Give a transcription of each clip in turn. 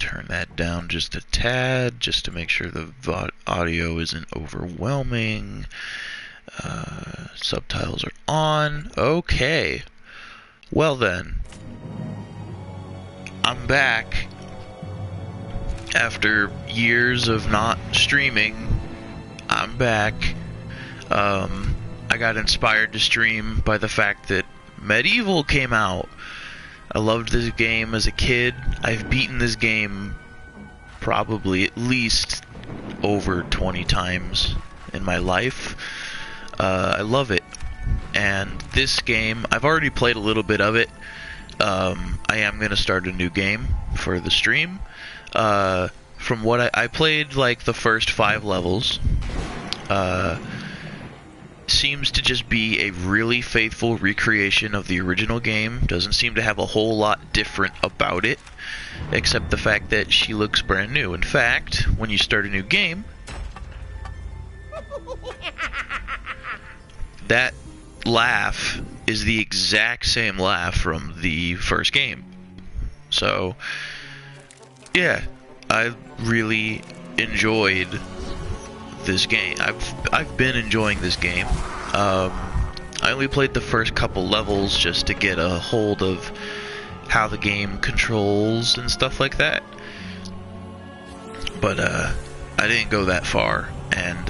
turn that down just a tad, just to make sure the audio isn't overwhelming. Subtitles are on. Okay. Well then, I'm back after years of not streaming. I'm back. I got inspired to stream by the fact that MediEvil came out. I loved this game as a kid. I've beaten this game probably at least over 20 times in my life. I love it. And this game, I've already played a little bit of it. I am going to start a new game for the stream. From what I played like the first 5 levels. Seems to just be a really faithful recreation of the original game. Doesn't seem to have a whole lot different about it, except the fact that she looks brand new. In fact, when you start a new game, that laugh is the exact same laugh from the first game. So, yeah, I really enjoyed this game. I've been enjoying this game. I only played the first couple levels just to get a hold of how the game controls and stuff like that. But I didn't go that far, and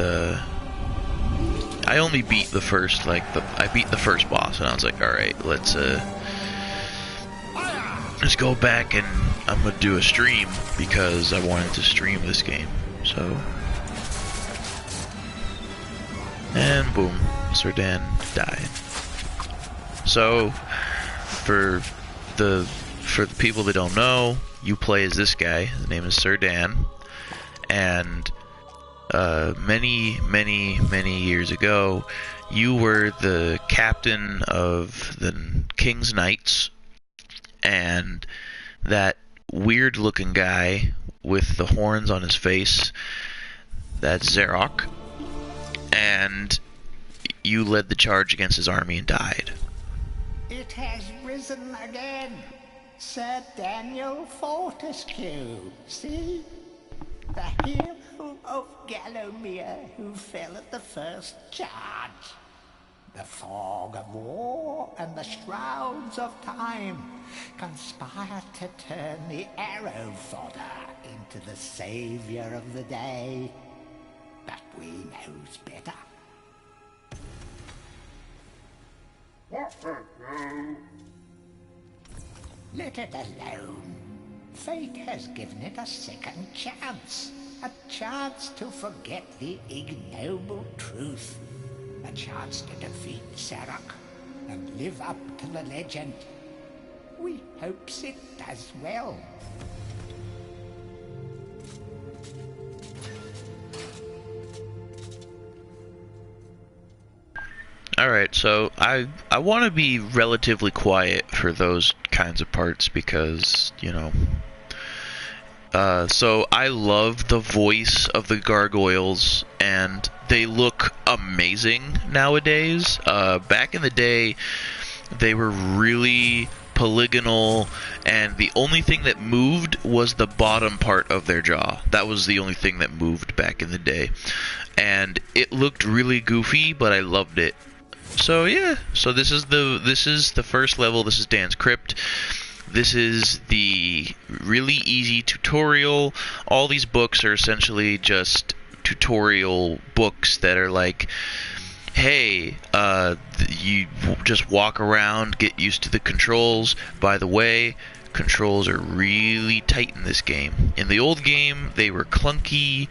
I only beat the first I beat the first boss, and I was like, all right, let's go back and I'm gonna do a stream because I wanted to stream this game. So. And boom, Sir Dan died. So, for the people that don't know, you play as this guy. His name is Sir Dan, and many years ago, you were the captain of the King's Knights, and that weird-looking guy with the horns on his face, that's Zarok. And you led the charge against his army and died. It has risen again. Sir Daniel Fortescue. See? The hero of Gallowmere who fell at the first charge. The fog of war and the shrouds of time conspire to turn the arrow fodder into the saviour of the day. But we knows better. Let it alone. Fate has given it a second chance. A chance to forget the ignoble truth. A chance to defeat Zarok and live up to the legend. We hopes it does well. Alright, so I want to be relatively quiet for those kinds of parts because, you know... so I love the voice of the gargoyles, and they look amazing nowadays. Back in the day, they were really polygonal, and the only thing that moved was the bottom part of their jaw. That was the only thing that moved back in the day. And it looked really goofy, but I loved it. So yeah, so this is the first level. This is Dan's Crypt. This is the really easy tutorial. All these books are essentially just tutorial books that are like, hey, you just walk around, get used to the controls. By the way, controls are really tight in this game. In the old game, they were clunky.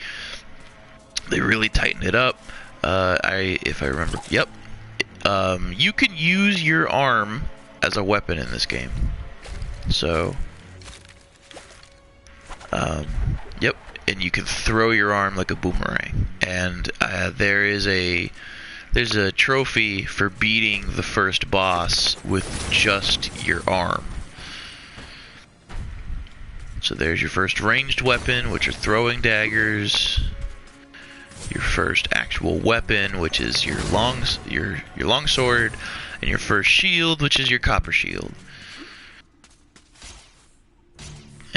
They really tightened it up. If I remember, yep. You can use your arm as a weapon in this game. So, yep, and you can throw your arm like a boomerang. And there's a trophy for beating the first boss with just your arm. So there's your first ranged weapon, which are throwing daggers. Your first actual weapon, which is your long sword, and your first shield, which is your copper shield.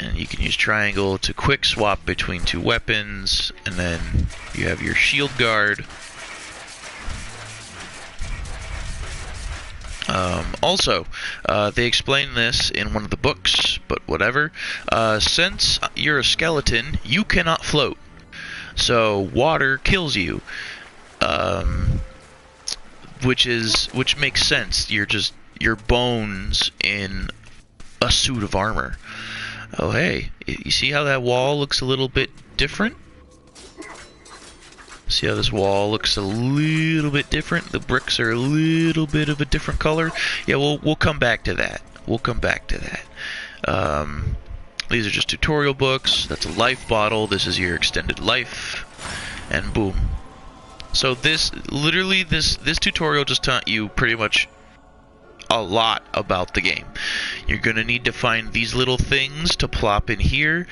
And you can use triangle to quick swap between two weapons, and then you have your shield guard. Also, they explain this in one of the books, but whatever. Since you're a skeleton, you cannot float. So water kills you. Which makes sense. You're just your bones in a suit of armor. Oh hey, you see how that wall looks a little bit different? See how this wall looks a little bit different? The bricks are a little bit of a different color. Yeah, we'll come back to that. We'll come back to that. These are just tutorial books. That's a life bottle. This is your extended life. And boom. So this tutorial just taught you pretty much a lot about the game. You're gonna need to find these little things to plop in here.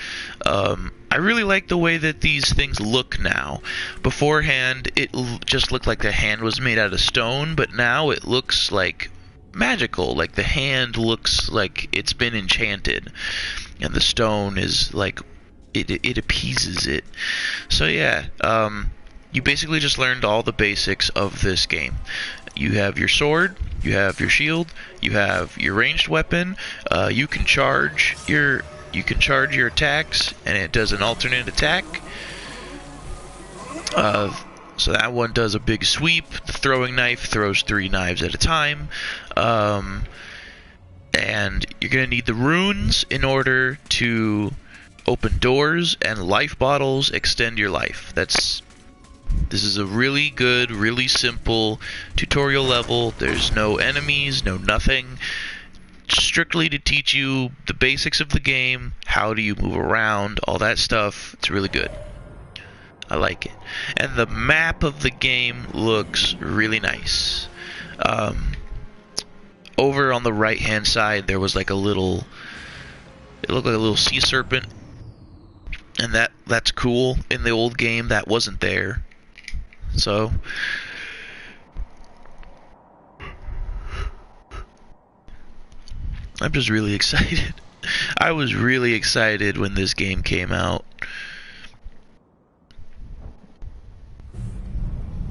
I really like the way that these things look now. Beforehand, it just looked like the hand was made out of stone, but now it looks like magical. Like the hand looks like it's been enchanted, and the stone is like it appeases it. So yeah, you basically just learned all the basics of this game. You have your sword, you have your shield, you have your ranged weapon. You can charge your attacks, and it does an alternate attack. So that one does a big sweep. The throwing knife throws 3 knives at a time. And you're gonna need the runes in order to open doors, and life bottles extend your life. This is a really good, really simple tutorial level. There's no enemies, no nothing. Strictly to teach you the basics of the game, how do you move around, all that stuff. It's really good. I like it. And the map of the game looks really nice. Over on the right hand side there was like it looked like a little sea serpent. And that's cool. In the old game that wasn't there. So I'm just really excited. I was really excited when this game came out.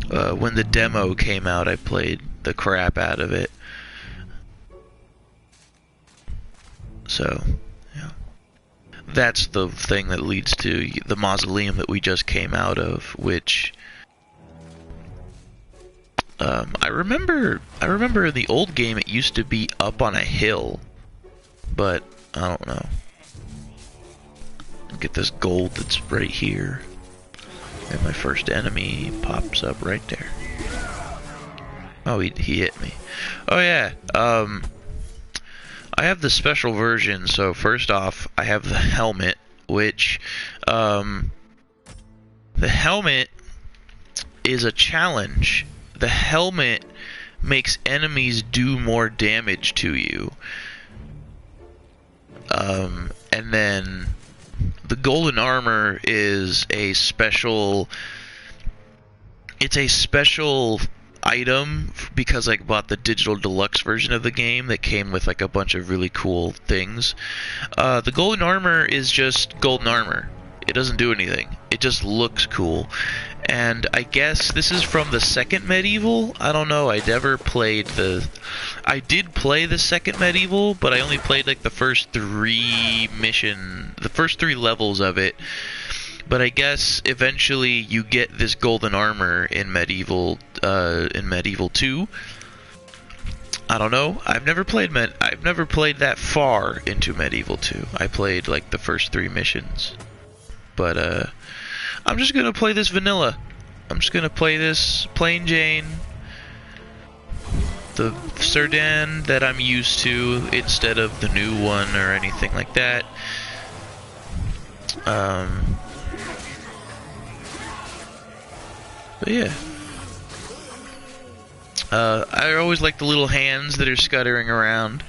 When the demo came out, I played the crap out of it. So, yeah. That's the thing that leads to the mausoleum that we just came out of, which I remember in the old game it used to be up on a hill, but I don't know. Get this gold that's right here, and my first enemy pops up right there. Oh, he hit me. Oh yeah. I have the special version. So first off, I have the helmet, which the helmet is a challenge. The helmet makes enemies do more damage to you. And then the golden armor is a special... It's a special item because I bought the digital deluxe version of the game that came with like a bunch of really cool things. The golden armor is just golden armor. It doesn't do anything. It just looks cool. And I guess this is from the second MediEvil. I don't know. I never played the... I did play the second MediEvil, but I only played like the first 3 levels of it. But I guess eventually you get this golden armor in MediEvil 2. I don't know. I've never played that far into MediEvil 2. I played like the first 3 missions. But I'm just gonna play this vanilla. I'm just gonna play this plain Jane, the Serdan that I'm used to, instead of the new one or anything like that. But yeah. I always like the little hands that are scuttering around.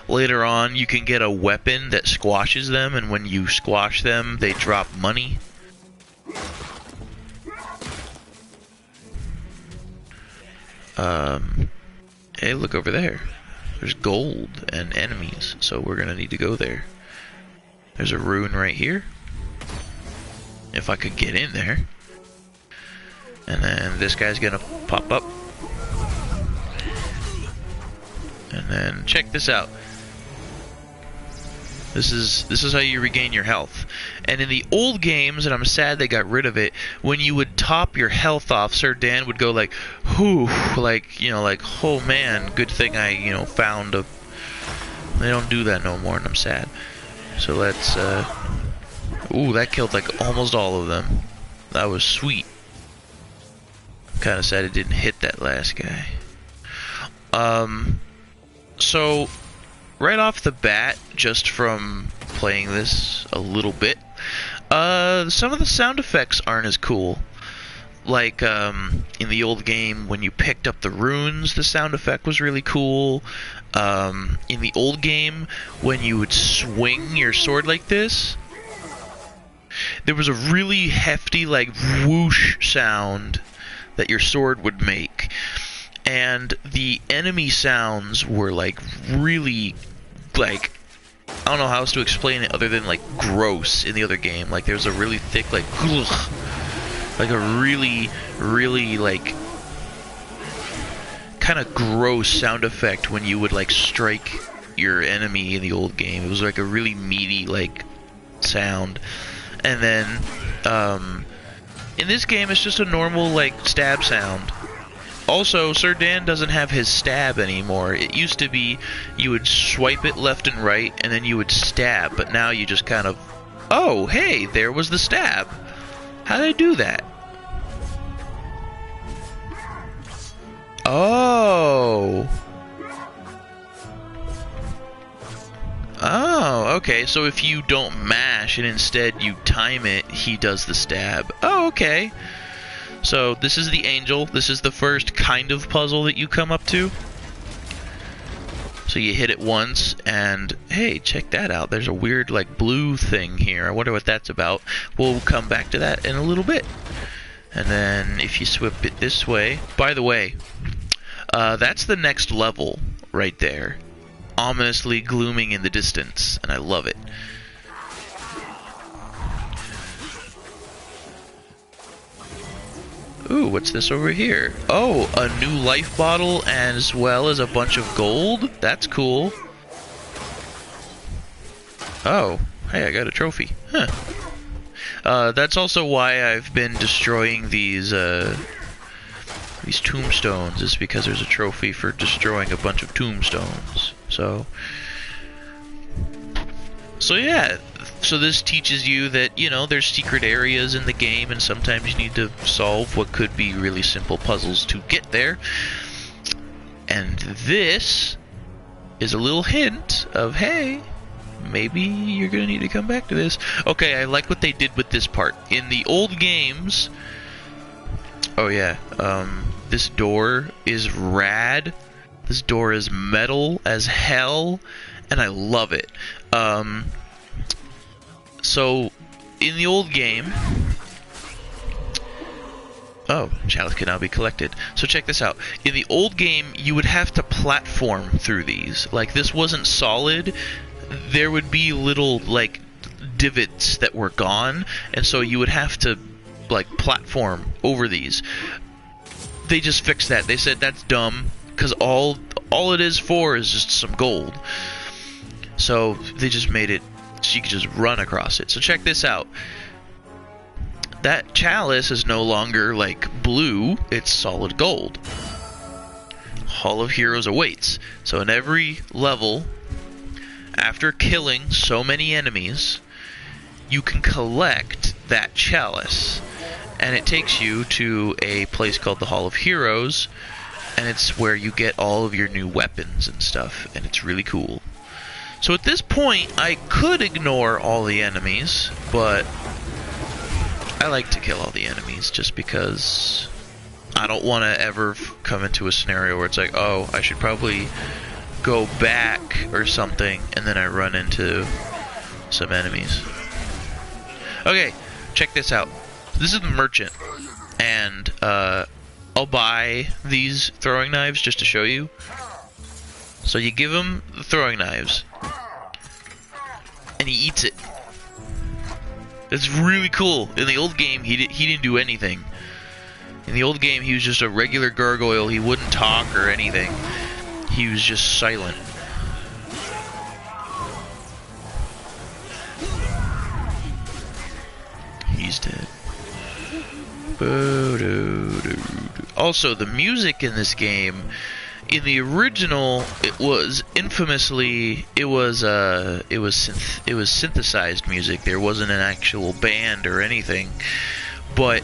Later on, you can get a weapon that squashes them, and when you squash them, they drop money. Hey, look over there. There's gold and enemies, so we're gonna need to go there. There's a rune right here. If I could get in there. And then this guy's gonna pop up. And then check this out. This is how you regain your health. And in the old games, and I'm sad they got rid of it, when you would top your health off, Sir Dan would go like, whew, like, you know, like, oh man, good thing I, you know, found a... They don't do that no more, and I'm sad. So let's, ooh, that killed like almost all of them. That was sweet. Kinda sad it didn't hit that last guy. So... right off the bat, just from playing this a little bit, some of the sound effects aren't as cool. Like, in the old game, when you picked up the runes, the sound effect was really cool. In the old game, when you would swing your sword like this, there was a really hefty, like, whoosh sound that your sword would make. And the enemy sounds were like really, like, I don't know how else to explain it other than like gross in the other game. Like there's a really thick like a really, really like kind of gross sound effect when you would like strike your enemy in the old game. It was like a really meaty like sound. And then in this game it's just a normal like stab sound. Also, Sir Dan doesn't have his stab anymore. It used to be you would swipe it left and right, and then you would stab, but now you just kind of... Oh, hey, there was the stab. How did I do that? Oh. Oh, okay, so if you don't mash and instead you time it, he does the stab. Oh, okay. So, this is the angel. This is the first kind of puzzle that you come up to. So you hit it once, and hey, check that out. There's a weird, like, blue thing here. I wonder what that's about. We'll come back to that in a little bit. And then, if you swip it this way... By the way, that's the next level right there. Ominously glooming in the distance, and I love it. Ooh, what's this over here? Oh, a new life bottle as well as a bunch of gold? That's cool. Oh, hey, I got a trophy. Huh. That's also why I've been destroying these tombstones, is because there's a trophy for destroying a bunch of tombstones. So yeah. So this teaches you that, you know, there's secret areas in the game, and sometimes you need to solve what could be really simple puzzles to get there. And this is a little hint of, hey, maybe you're going to need to come back to this. Okay, I like what they did with this part. In the old games... Oh, yeah. This door is rad. This door is metal as hell, and I love it. So, in the old game... Oh, chalice can now be collected. So check this out. In the old game, you would have to platform through these. Like, this wasn't solid. There would be little, like, divots that were gone, and so you would have to, like, platform over these. They just fixed that. They said that's dumb, because all it is for is just some gold. So, they just made it so you could just run across it. So check this out. That chalice is no longer like blue, it's solid gold. Hall of Heroes awaits. So in every level, after killing so many enemies, you can collect that chalice. And it takes you to a place called the Hall of Heroes, and it's where you get all of your new weapons and stuff, and it's really cool. So at this point, I could ignore all the enemies, but I like to kill all the enemies just because I don't want to ever come into a scenario where it's like, oh, I should probably go back or something, and then I run into some enemies. Okay, check this out. This is the merchant, and I'll buy these throwing knives just to show you. So you give him the throwing knives, and he eats it. It's really cool. In the old game, he didn't do anything. In the old game, he was just a regular gargoyle. He wouldn't talk or anything. He was just silent. He's dead. Also, the music in this game, in the original, it was infamously it was synthesized music. There wasn't an actual band or anything. But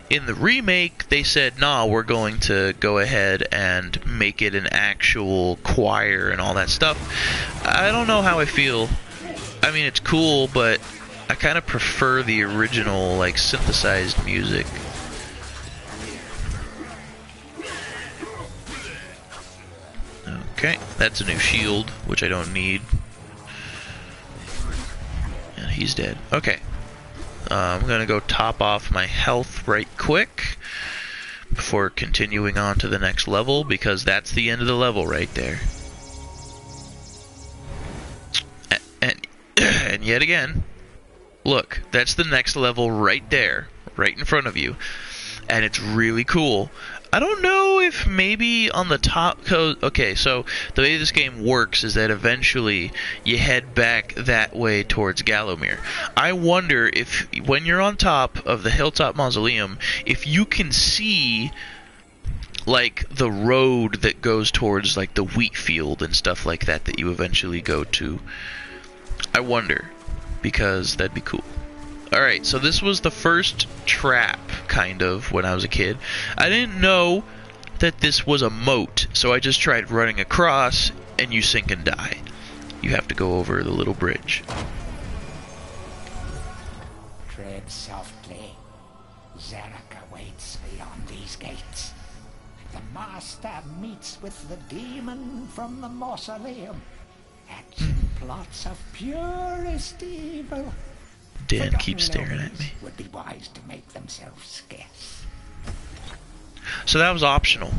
in the remake, they said, "Nah, we're going to go ahead and make it an actual choir and all that stuff." I don't know how I feel. I mean, it's cool, but I kind of prefer the original, like, synthesized music. Okay, that's a new shield, which I don't need. Yeah, he's dead. Okay. I'm gonna go top off my health right quick before continuing on to the next level, because that's the end of the level right there. And yet again, look, that's the next level right there, right in front of you. And it's really cool. I don't know if maybe on the top... Okay, so the way this game works is that eventually you head back that way towards Gallowmere. I wonder if, when you're on top of the Hilltop Mausoleum, if you can see, like, the road that goes towards, like, the wheat field and stuff like that that you eventually go to. I wonder, because that'd be cool. Alright, so this was the first trap, kind of, when I was a kid. I didn't know that this was a moat, so I just tried running across, and you sink and die. You have to go over the little bridge. Tread softly. Zarek awaits beyond these gates. The master meets with the demon from the mausoleum. Hatching plots of purest evil. Dan keeps staring at me. Would be wise to make themselves scarce. So that was optional.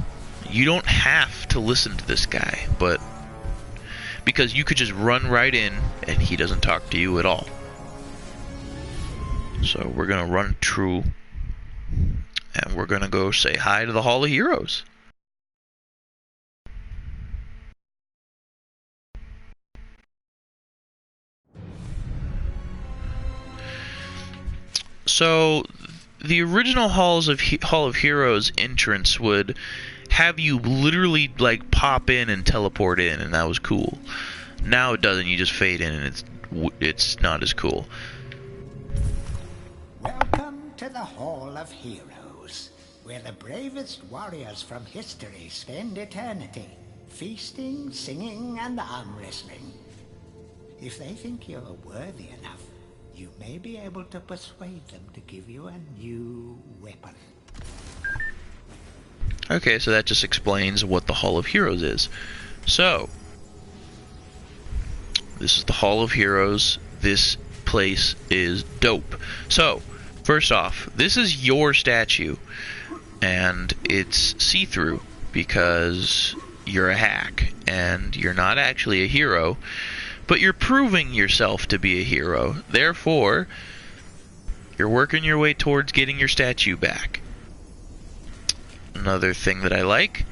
You don't have to listen to this guy, but because you could just run right in and he doesn't talk to you at all. So we're gonna run true and we're gonna go say hi to the Hall of Heroes. So, the original Hall of Heroes entrance would have you literally, like, pop in and teleport in, and that was cool. Now it doesn't. You just fade in, and it's not as cool. Welcome to the Hall of Heroes, where the bravest warriors from history spend eternity, feasting, singing, and arm wrestling. If they think you're worthy enough, you may be able to persuade them to give you a new weapon. Okay, so that just explains what the Hall of Heroes is. So, this is the Hall of Heroes. This place is dope. So, first off, this is your statue, and it's see-through because you're a hack, and you're not actually a hero. But you're proving yourself to be a hero. Therefore, you're working your way towards getting your statue back. Another thing that I like,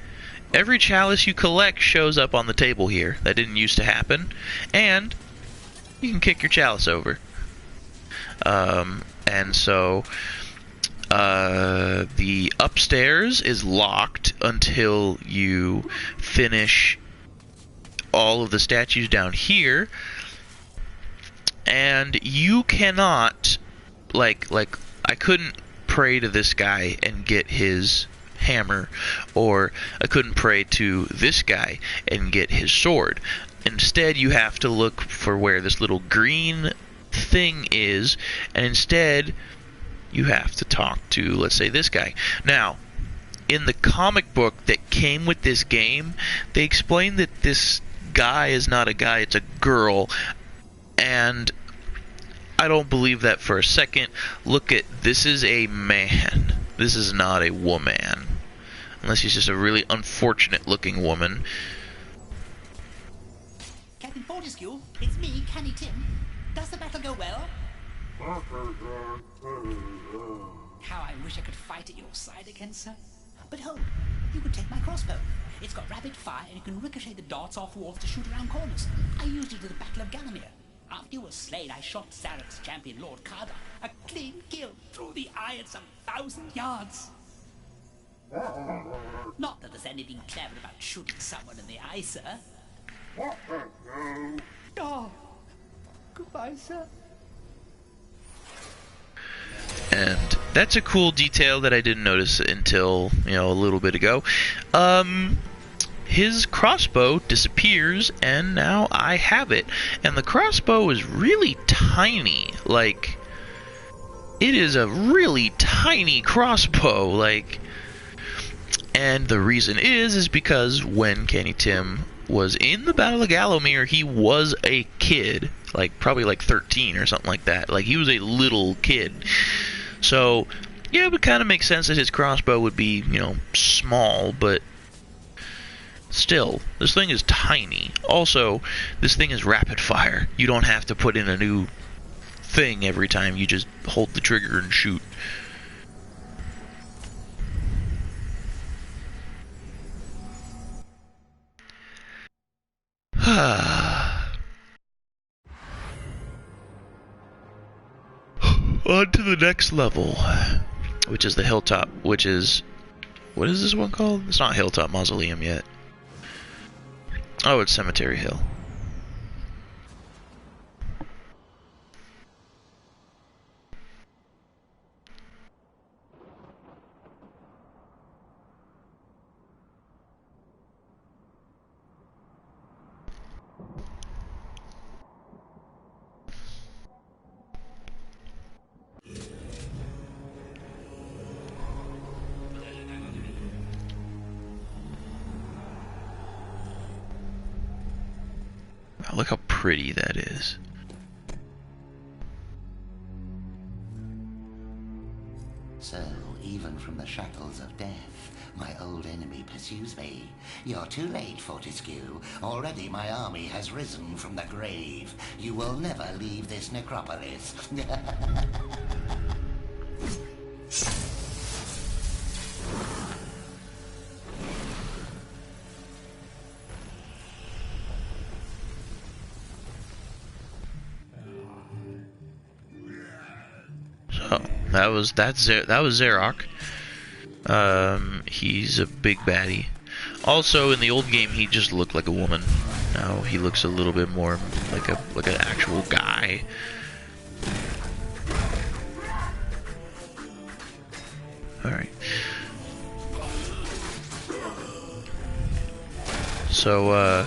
every chalice you collect shows up on the table here. That didn't used to happen. And you can kick your chalice over. And so, the upstairs is locked until you finish all of the statues down here, and you cannot, like I couldn't pray to this guy and get his hammer, or I couldn't pray to this guy and get his sword. Instead, you have to look for where this little green thing is, and instead you have to talk to, let's say, this guy. Now, in the comic book that came with this game, they explained that this guy is not a guy, it's a girl, and I don't believe that for a second. Look at, this is a man. This is not a woman. Unless he's just a really unfortunate looking woman. Captain Fortescue, it's me, Canny Tim. Does the battle go well? How I wish I could fight at your side again, sir. But hold, you could take my crossbow. It's got rapid fire and you can ricochet the darts off walls to shoot around corners. I used it at the Battle of Gallowmere. After you were slain, I shot Zarek's champion, Lord Kada. A clean kill through the eye at some 1,000 yards. Not that there's anything clever about shooting someone in the eye, sir. Oh, goodbye, sir. And that's a cool detail that I didn't notice until, a little bit ago. His crossbow disappears, and now I have it. And the crossbow is really tiny. Like, it is a really tiny crossbow. And the reason is because when Kenny Tim was in the Battle of Gallowmere, he was a kid. Probably 13 or something like that. He was a little kid. So, yeah, it would kind of make sense that his crossbow would be, small, but still, this thing is tiny. Also, this thing is rapid fire. You don't have to put in a new thing every time. You just hold the trigger and shoot. On to the next level, which is the Hilltop, which is... What is this one called? It's not Hilltop Mausoleum yet. Oh, it's Cemetery Hill. Look how pretty that is. So, even from the shackles of death, my old enemy pursues me. You're too late, Fortescue. Already my army has risen from the grave. You will never leave this necropolis. That was Zarok. He's a big baddie. Also, in the old game, he just looked like a woman. Now he looks a little bit more like an actual guy. All right. So,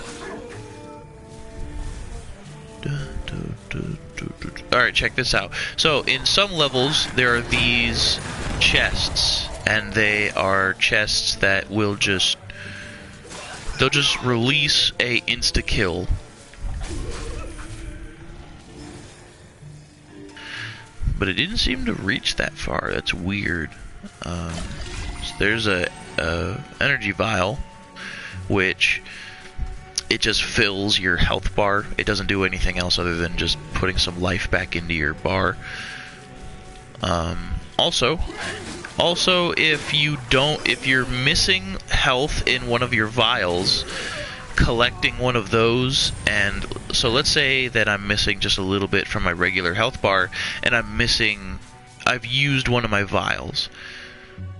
alright, check this out. So, in some levels, there are these chests, and they are chests that will just... They'll just release a insta-kill. But it didn't seem to reach that far. That's weird. So there's a energy vial, which... It just fills your health bar. It doesn't do anything else other than just putting some life back into your bar. Also, if you're missing health in one of your vials, collecting one of those, and so let's say that I'm missing just a little bit from my regular health bar, and I've used one of my vials,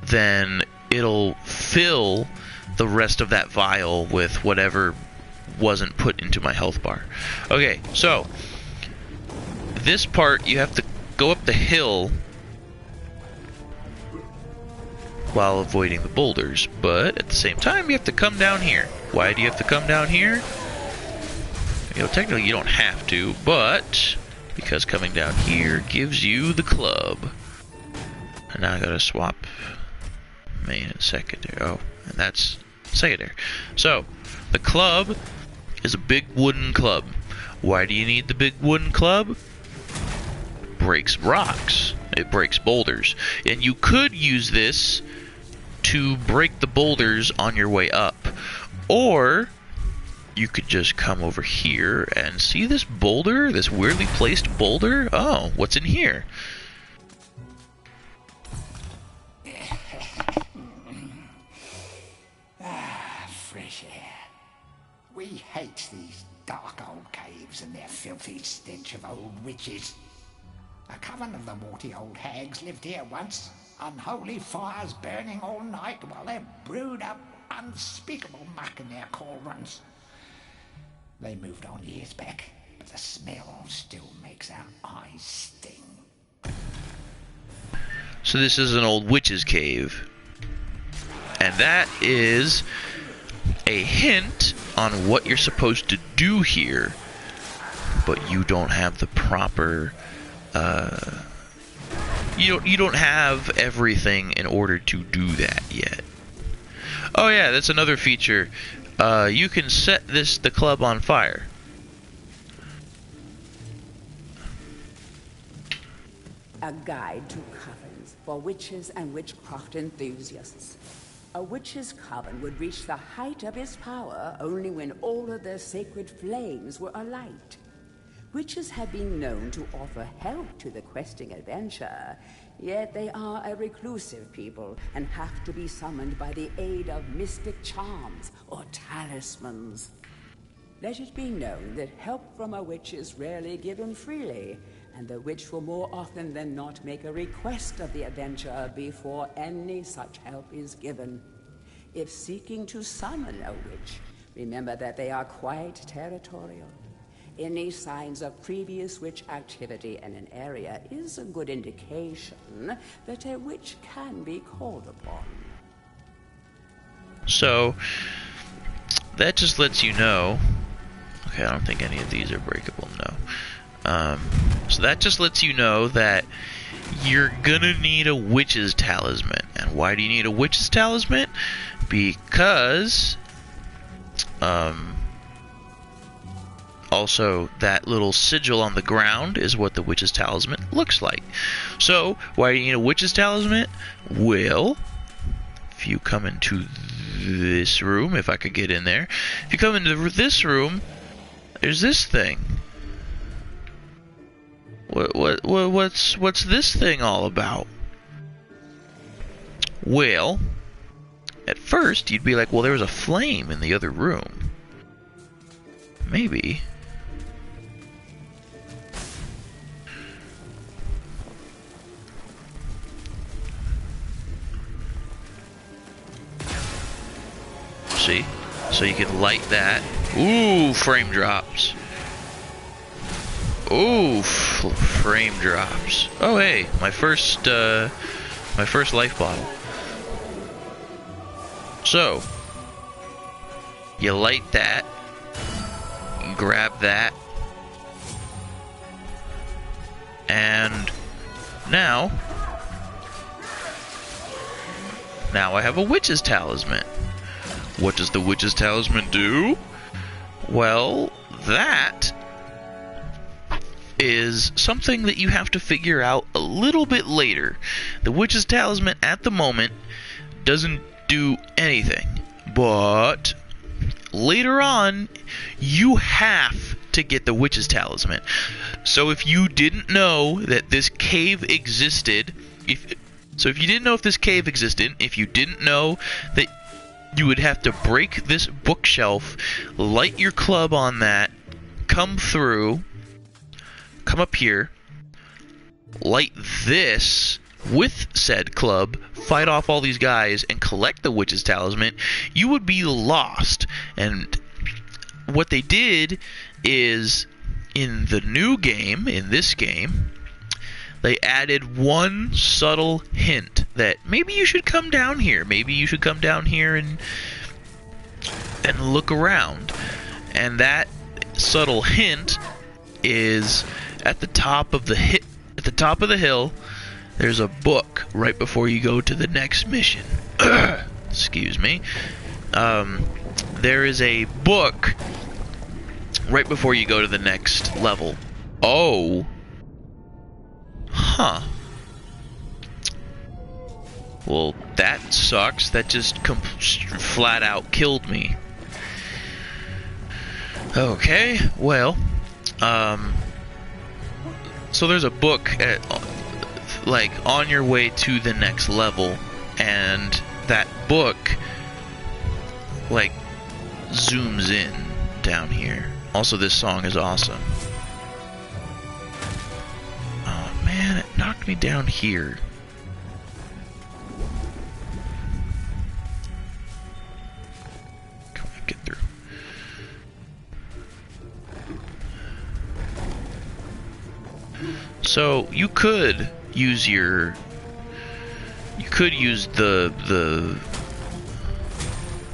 then it'll fill the rest of that vial with whatever wasn't put into my health bar. Okay, so this part you have to go up the hill while avoiding the boulders, but at the same time you have to come down here. Why do you have to come down here? Technically you don't have to, but because coming down here gives you the club. And now I gotta swap main and secondary. Oh, and that's secondary. So the club is a big wooden club. Why do you need the big wooden club? Breaks rocks. It breaks boulders. And you could use this to break the boulders on your way up. Or you could just come over here and see this boulder, this weirdly placed boulder. Oh, what's in here? Fresh air. We hate these dark old caves and their filthy stench of old witches. A coven of the warty old hags lived here once. Unholy fires burning all night while they brewed up unspeakable muck in their cauldrons. They moved on years back, but the smell still makes our eyes sting. So this is an old witch's cave. And that is a hint on what you're supposed to do here. But you don't have the proper... You don't have everything in order to do that yet. Oh yeah, that's another feature. You can set the club on fire. A guide to covens for witches and witchcraft enthusiasts. A witch's coven would reach the height of its power only when all of their sacred flames were alight. Witches have been known to offer help to the questing adventurer, yet they are a reclusive people and have to be summoned by the aid of mystic charms or talismans. Let it be known that help from a witch is rarely given freely, and the witch will more often than not make a request of the adventurer before any such help is given. If seeking to summon a witch, remember that they are quite territorial. Any signs of previous witch activity in an area is a good indication that a witch can be called upon. So, that just lets you know... Okay, I don't think any of these are breakable, no. So that just lets you know that you're gonna need a witch's talisman. And why do you need a witch's talisman? Because... also, that little sigil on the ground is what the witch's talisman looks like. So, why do you need a witch's talisman? Well, if you come into this room, if I could get in there, if you come into this room, there's this thing. What's this thing all about? Well, at first you'd be like, well, there was a flame in the other room. Maybe. See? So you can light that. Ooh, frame drops. Ooh, frame drops. Oh hey, my first life bottle. So, you light that. You grab that. And now I have a witch's talisman. What does the witch's talisman do? Well, that is something that you have to figure out a little bit later. The witch's talisman at the moment doesn't do anything, but later on you have to get the witch's talisman. So if you didn't know that this cave existed, if you didn't know if this cave existed, if you didn't know that you would have to break this bookshelf, light your club on that, come through, come up here, light this with said club, fight off all these guys, and collect the witch's talisman, you would be lost. And what they did is, in the new game, in this game, they added one subtle hint that maybe you should come down here. Maybe you should come down here and look around. And that subtle hint is at the top of the hill. There's a book right before you go to the next mission. Excuse me. There is a book right before you go to the next level. Oh. Huh. Well, that sucks. That just flat out killed me. Okay, well, so there's a book at, like, on your way to the next level, and that book, like, zooms in down here. Also, this song is awesome. Oh man, it knocked me down here. Come on, get through. So you could use the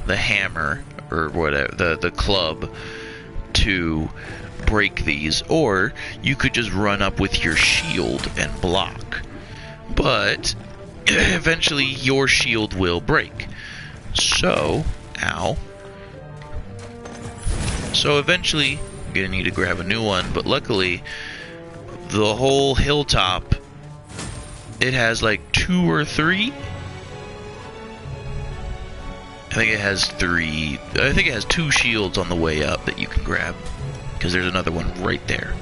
hammer or whatever, the club, to break these, or you could just run up with your shield and block. But eventually your shield will break. So, ow. So eventually I'm gonna need to grab a new one, but luckily the whole hilltop, it has like 2 or 3. I think it has 3. I think it has 2 shields on the way up that you can grab, because there's another one right there.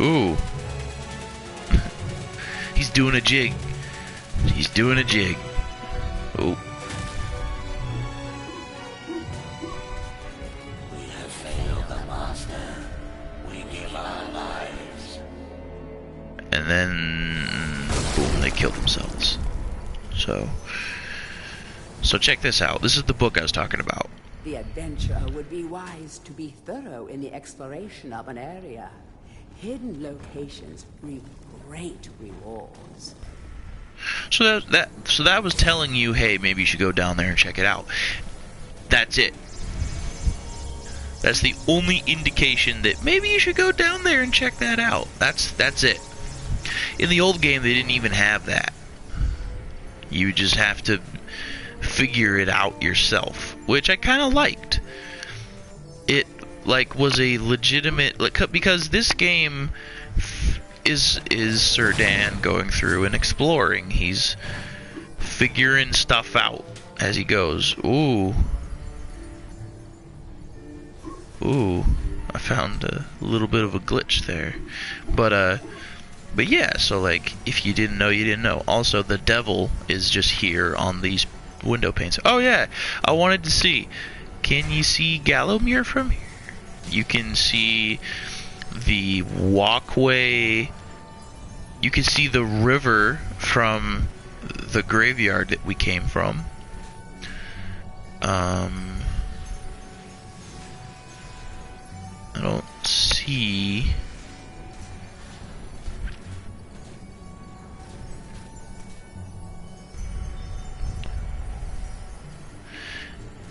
Ooh. He's doing a jig. He's doing a jig. Oh. And then, boom, they kill themselves. So check this out. This is the book I was talking about. The adventurer would be wise to be thorough in the exploration of an area. Hidden locations reap great rewards. So that was telling you, hey, maybe you should go down there and check it out. That's it. That's the only indication that maybe you should go down there and check that out. That's it. In the old game, they didn't even have that. You just have to figure it out yourself, which I kind of liked. It was a legitimate, because this game is Sir Dan going through and exploring. He's figuring stuff out as he goes. Ooh, I found a little bit of a glitch there, but yeah, so like, if you didn't know, you didn't know. Also, the devil is just here on these window panes. Oh yeah, I wanted to see. Can you see Gallowmere from here? You can see the walkway. You can see the river from the graveyard that we came from. I don't see...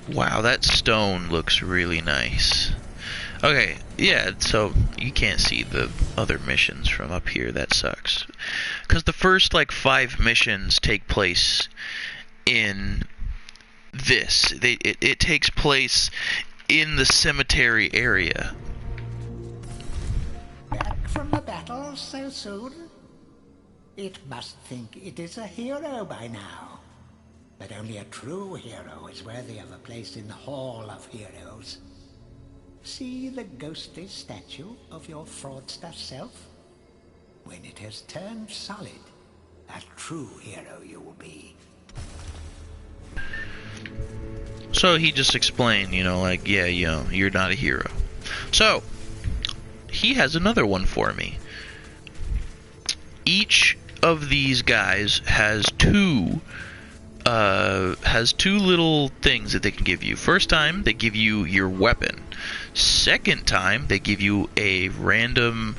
Wow, that stone looks really nice. Okay, yeah, so you can't see the other missions from up here. That sucks. Because the first, 5 missions take place in this. It takes place in the cemetery area. Back from the battle so soon? It must think it is a hero by now. But only a true hero is worthy of a place in the Hall of Heroes. See the ghostly statue of your fraudster self? When it has turned solid, a true hero you will be. So he just explained, yeah, you're not a hero. So, he has another one for me. Each of these guys has two little things that they can give you. First time, they give you your weapon. Second time, they give you a random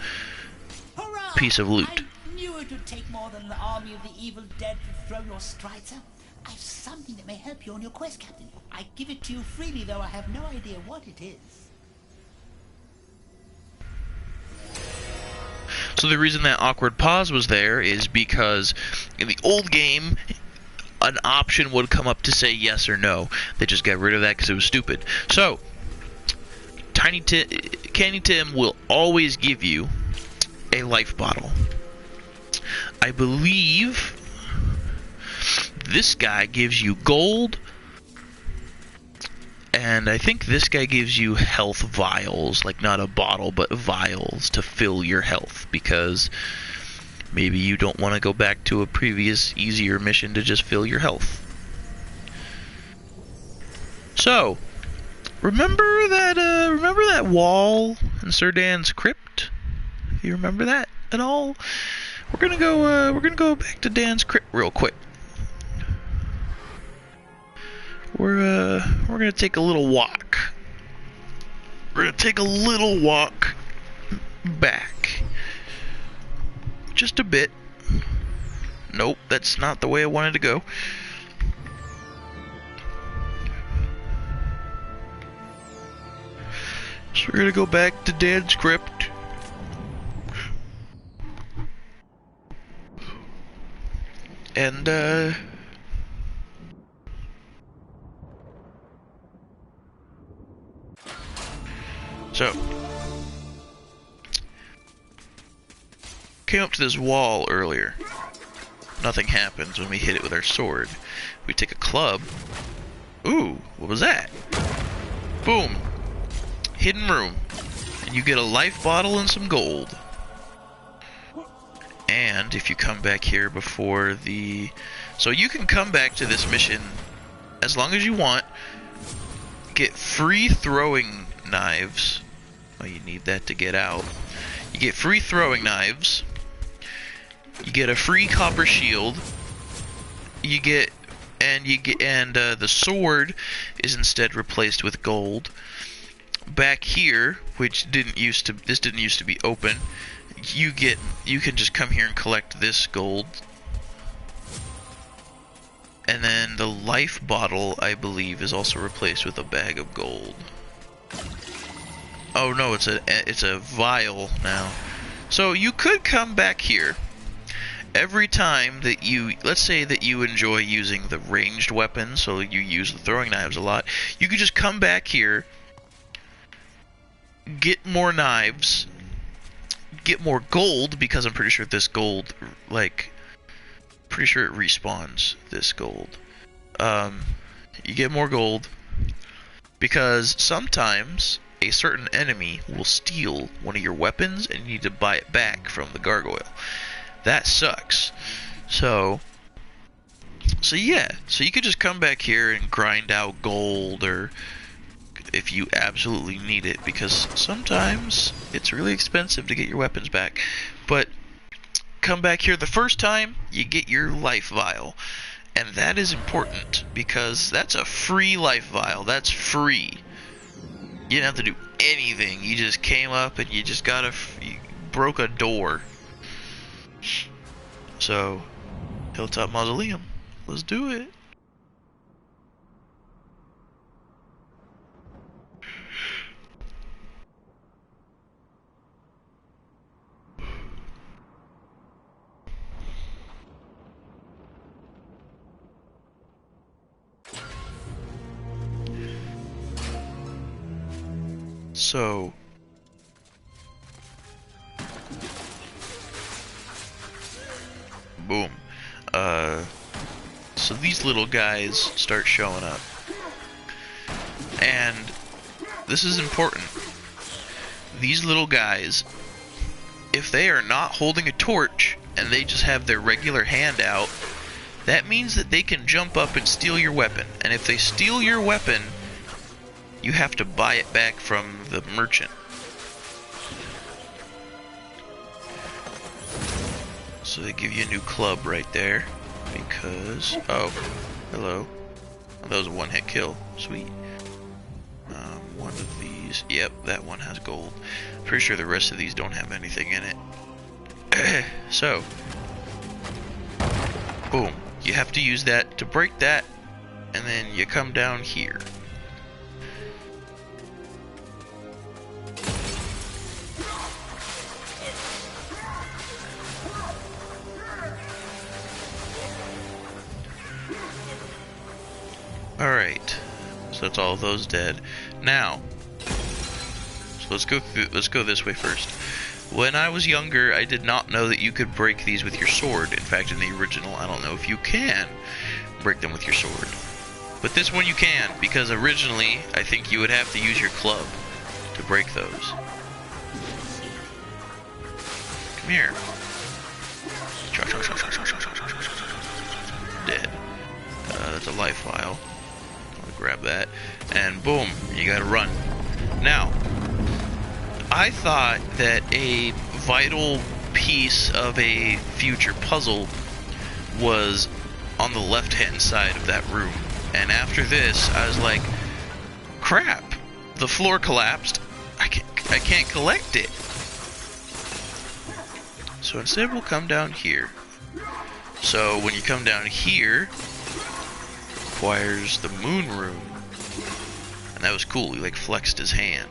piece of loot. I knew it would take more than the army of the evil dead to throw your strider. I've something that may help you on your quest, Captain. I give it to you freely, though I have no idea what it is. So the reason that awkward pause was there is because in the old game, an option would come up to say yes or no. They just got rid of that because it was stupid. So, Candy Tim will always give you a life bottle. I believe This guy gives you gold, and I think this guy gives you health vials, like not a bottle, but vials to fill your health, because maybe you don't want to go back to a previous, easier mission to just fill your health. So, remember that wall in Sir Dan's crypt? You remember that at all? We're gonna go back to Dan's crypt real quick. We're gonna take a little walk. We're gonna take a little walk back. Just a bit. Nope, that's not the way I wanted to go. So we're gonna go back to Dan's crypt. And so came up to this wall earlier. Nothing happens when we hit it with our sword. We take a club. Ooh, what was that? Boom. Hidden room. And you get a life bottle and some gold. And if you come back here before the... So you can come back to this mission as long as you want. Get free throwing knives. Oh, you need that to get out. You get free throwing knives. You get a free copper shield. The sword is instead replaced with gold. Back here, which didn't used to be open, you can just come here and collect this gold. And then the life bottle, I believe, is also replaced with a bag of gold. Oh no, it's a vial now. So you could come back here every time that let's say that you enjoy using the ranged weapons, so you use the throwing knives a lot. You could just come back here, get more knives, get more gold, because I'm pretty sure this gold, pretty sure it respawns this gold. You get more gold because sometimes a certain enemy will steal one of your weapons and you need to buy it back from the gargoyle. That sucks. So yeah, so you could just come back here and grind out gold, or if you absolutely need it, because sometimes it's really expensive to get your weapons back. But come back here the first time, you get your life vial. And that is important, because that's a free life vial. That's free. You didn't have to do anything. You just came up and you just you broke a door. So, Hilltop Mausoleum. Let's do it. So, boom. So these little guys start showing up. And this is important. These little guys, if they are not holding a torch and they just have their regular hand out, that means that they can jump up and steal your weapon. And if they steal your weapon, you have to buy it back from the merchant. So they give you a new club right there, because... Oh, hello. Oh, that was a one-hit kill. Sweet. One of these... Yep, that one has gold. Pretty sure the rest of these don't have anything in it. So... Boom. You have to use that to break that, and then you come down here. Alright, so that's all of those dead. Now, so let's go this way first. When I was younger, I did not know that you could break these with your sword. In fact, in the original, I don't know if you can. break them with your sword. But this one you can, because originally I think you would have to use your club to break those. Come here. Dead. That's a life vial. I'll grab that. And boom, you gotta run. Now, I thought that a vital piece of a future puzzle was on the left-hand side of that room. And after this, I was like, crap, the floor collapsed. I can't collect it. So instead we'll come down here. So when you come down here, requires the moon room. And that was cool, he like flexed his hand.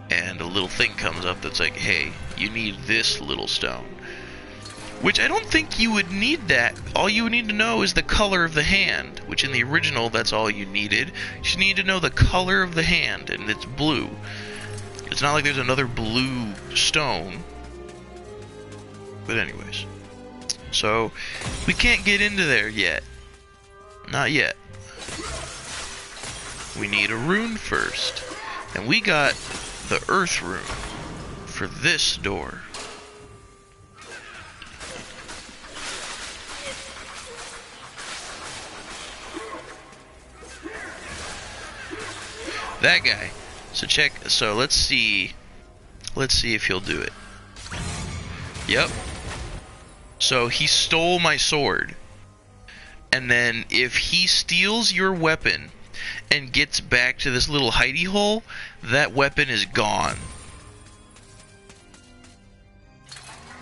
And a little thing comes up that's like, hey, you need this little stone. Which I don't think you would need that. All you would need to know is the color of the hand. Which in the original, that's all you needed. You just need to know the color of the hand, and it's blue. It's not like there's another blue stone. But anyways. So, we can't get into there yet. Not yet. We need a rune first. And we got the earth rune for this door. That guy. So let's see if he'll do it. Yep. So he stole my sword. And then if he steals your weapon and gets back to this little hidey hole, that weapon is gone.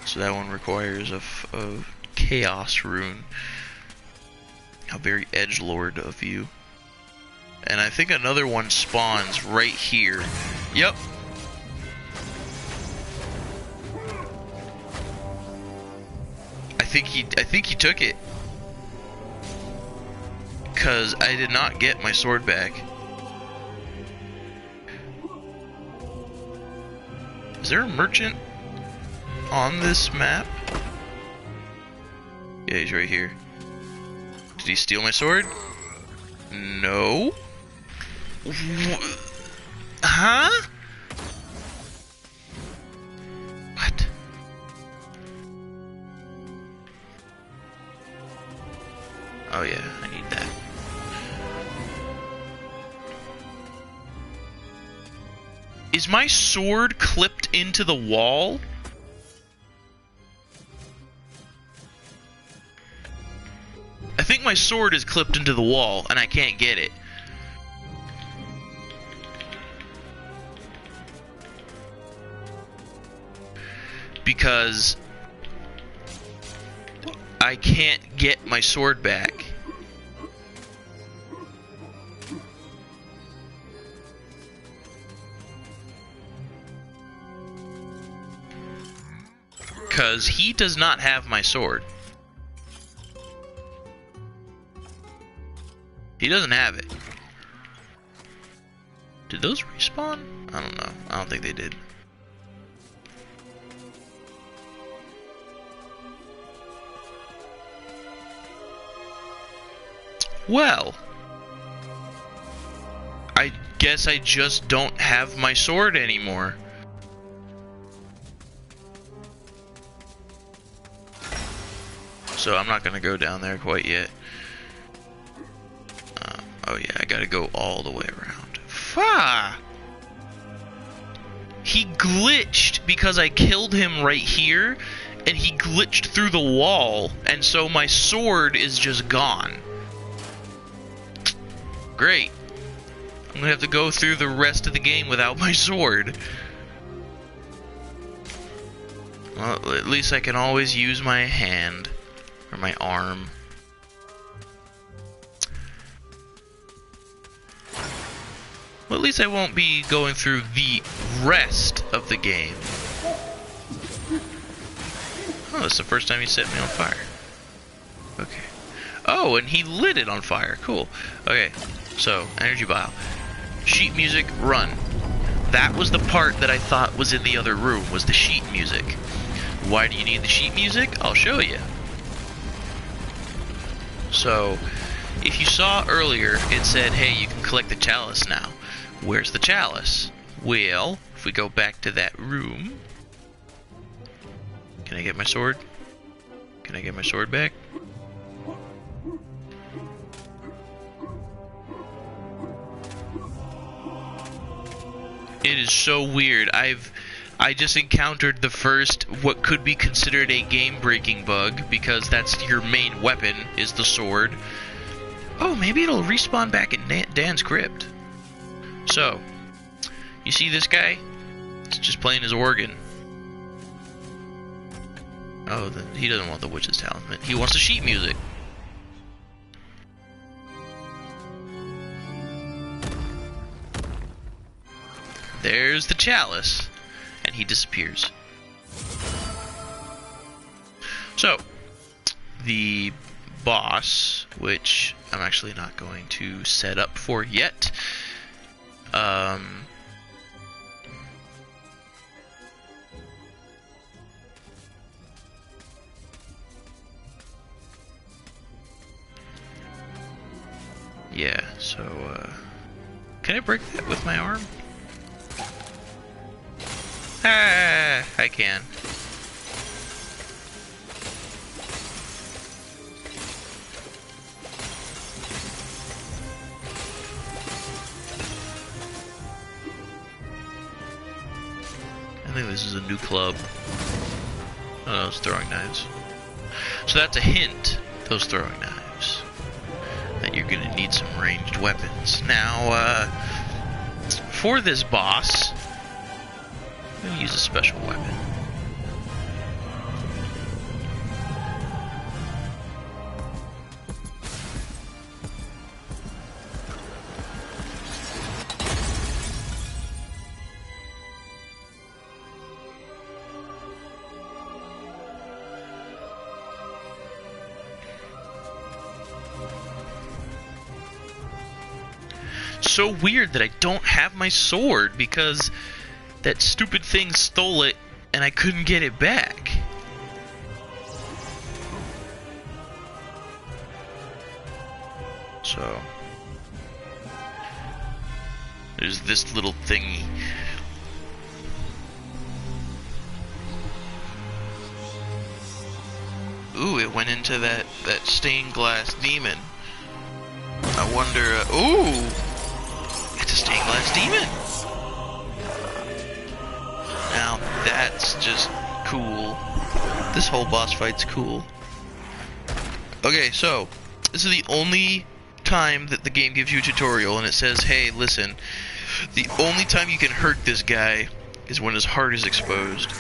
So that one requires a chaos rune. How very edgelord of you. And I think another one spawns right here. Yep. I think he took it. 'Cause I did not get my sword back. Is there a merchant on this map? Yeah, he's right here. Did he steal my sword? No. Huh? What? Oh yeah, I need that. Is my sword clipped into the wall? I think my sword is clipped into the wall and I can't get it. Because I can't get my sword back. Because he does not have my sword. He doesn't have it. Did those respawn? I don't know. I don't think they did. Well, I guess I just don't have my sword anymore. So I'm not gonna go down there quite yet. Oh yeah, I gotta go all the way around. Fah! He glitched because I killed him right here, and he glitched through the wall, and so my sword is just gone. Great. I'm gonna have to go through the rest of the game without my sword. Well, at least I can always use my hand. Or my arm. Well, at least I won't be going through the rest of the game. Oh, it's the first time he set me on fire. Okay. Oh, and he lit it on fire. Cool. Okay, so, energy vial. Sheet music, run. That was the part that I thought was in the other room, was the sheet music. Why do you need the sheet music? I'll show you. So, if you saw earlier, it said, hey, you can collect the chalice now. Where's the chalice? Well, if we go back to that room... Can I get my sword? Can I get my sword back? It is so weird. I just encountered the first, what could be considered a game-breaking bug, because that's your main weapon, is the sword. Oh, maybe it'll respawn back in Dan's crypt. So, you see this guy? He's just playing his organ. Oh, he doesn't want the witch's talisman. He wants the sheet music. There's the chalice. And he disappears. So, the boss, which I'm actually not going to set up for yet. Yeah, so, can I break that with my arm? Ah, I can. I think this is a new club. Oh, no, it's throwing knives. So that's a hint, those throwing knives, that you're gonna need some ranged weapons. Now, for this boss, I'm gonna use a special weapon. So weird that I don't have my sword because that stupid thing stole it, and I couldn't get it back. So, there's this little thingy. Ooh, it went into that stained glass demon. I wonder, ooh! It's a stained glass demon! Now, that's just cool. This whole boss fight's cool. Okay, so, this is the only time that the game gives you a tutorial, and it says, hey, listen, the only time you can hurt this guy is when his heart is exposed.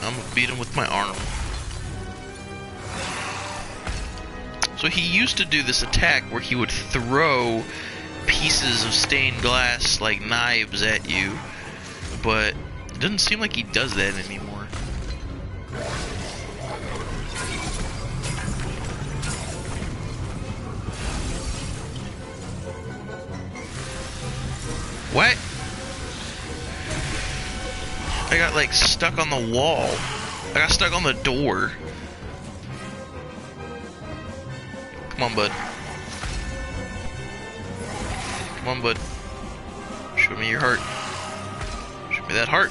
I'm gonna beat him with my arm. So he used to do this attack where he would throw pieces of stained glass like knives at you, but it doesn't seem like he does that anymore. What? I got like stuck on the wall. I got stuck on the door. Come on, bud. Come on, bud. Show me your heart. Show me that heart.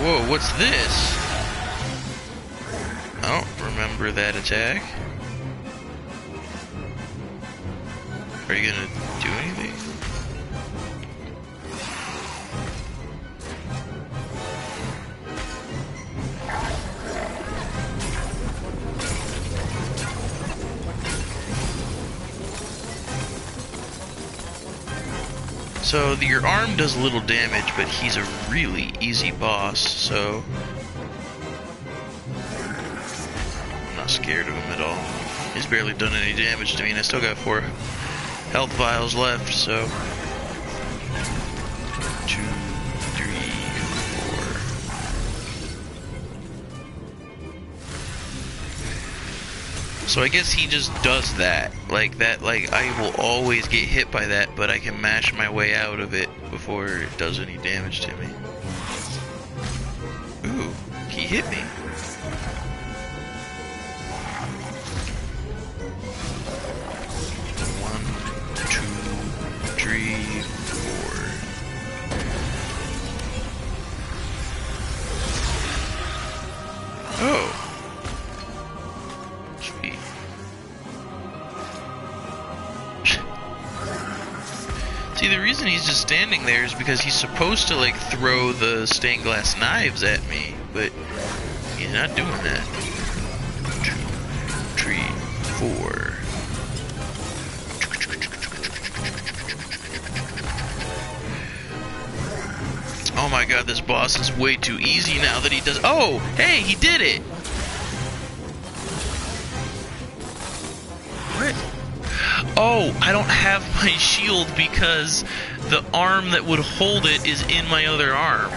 Whoa, what's this? I don't remember that attack. Are you gonna do anything? So your arm does a little damage, but he's a really easy boss, so I'm not scared of him at all. He's barely done any damage to me, and I still got 4 health vials left, so 2, 3, 4. So I guess he just does that. Like that, like I will always get hit by that, but I can mash my way out of it before it does any damage to me. Ooh, he hit me. One, two, three, four. Oh. Sweet. See, the reason he's just standing there is because he's supposed to, like, throw the stained glass knives at me, but he's not doing that. 2, 3, 4. Oh my god, this boss is way too easy now that he does. Oh, hey, he did it! What? Oh, I don't have my shield because the arm that would hold it is in my other arm.